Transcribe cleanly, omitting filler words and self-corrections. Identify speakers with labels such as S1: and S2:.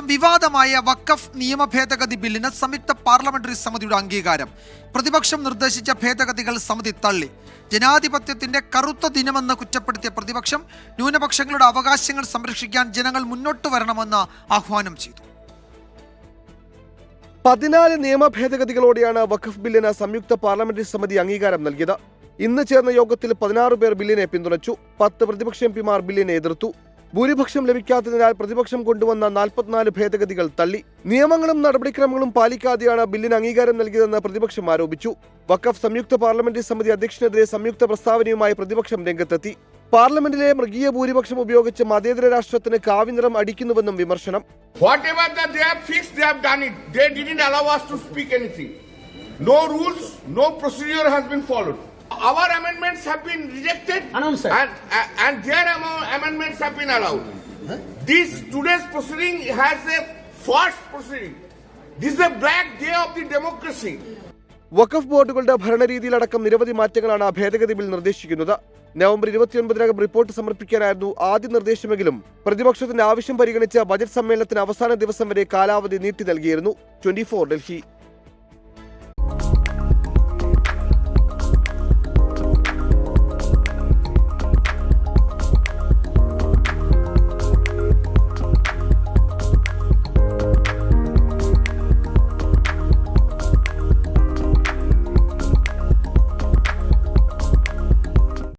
S1: വിവാദമായ വഖഫ് നിയമ ഭേദഗതി ബില്ലിന് സംയുക്ത പാർലമെന്ററി സമിതിയുടെ അംഗീകാരം. പ്രതിപക്ഷം നിർദ്ദേശിച്ച ഭേദഗതികൾ സമിതി തള്ളി. ജനാധിപത്യത്തിന്റെ കറുത്ത ദിനമെന്ന് കുറ്റപ്പെടുത്തിയ പ്രതിപക്ഷം ന്യൂനപക്ഷങ്ങളുടെ അവകാശങ്ങൾ സംരക്ഷിക്കാൻ ജനങ്ങൾ മുന്നോട്ട് വരണമെന്ന് ആഹ്വാനം ചെയ്തു.
S2: 14 നിയമ ഭേദഗതികളോടെയാണ് വഖഫ് ബില്ലിന് സംയുക്ത പാർലമെന്ററി സമിതി അംഗീകാരം നൽകിയത്. ഇന്ന് ചേർന്ന യോഗത്തിൽ 16 പേർ ബില്ലിനെ പിന്തുണച്ചു. 10 പ്രതിപക്ഷ എംപിമാർ ബില്ലിനെ എതിർത്തു. ഭൂരിപക്ഷം ലഭിക്കാത്തതിനാൽ പ്രതിപക്ഷം കൊണ്ടുവന്ന 44 ഭേദഗതികൾ തള്ളി. നിയമങ്ങളും നടപടിക്രമങ്ങളും പാലിക്കാതെയാണ് ബില്ലിന് അംഗീകാരം നൽകിയതെന്ന് പ്രതിപക്ഷം ആരോപിച്ചു. വഖഫ് സംയുക്ത പാർലമെന്ററി സമിതി അധ്യക്ഷനെതിരെ സംയുക്ത പ്രസ്താവനയുമായി പ്രതിപക്ഷം രംഗത്തെത്തി. പാർലമെന്റിലെ മൃഗീയ ഭൂരിപക്ഷം ഉപയോഗിച്ച് മതേതര രാഷ്ട്രത്തിന് കാവിനിറം അടിക്കുന്നുവെന്നും വിമർശനം.
S3: Whatever that they have fixed, they have done it. They didn't allow us to speak anything. No rules, no procedure has been followed. Our amendments have been rejected and their amendments have been allowed. This today's proceeding has a false proceeding. This is a black day of the democracy.
S2: വഖഫ് ബോർഡുകളുടെ ഭരണരീതിയിലടക്കം നിരവധി മാറ്റങ്ങളാണ് ഭേദഗതി bill നിർദ്ദേശിക്കുന്നത്. November 29-നകം report സമർപ്പിക്കാനായിരുന്നു ആദ്യ നിർദ്ദേശമെങ്കിലും പ്രതിപക്ഷത്തിന്റെ ആവശ്യം പരിഗണിച്ച് budget സമ്മേളനത്തിന് അവസാന ദിവസം വരെ കാലാവധി നീട്ടി നൽകിയിരുന്നു. 24 ഡൽഹി.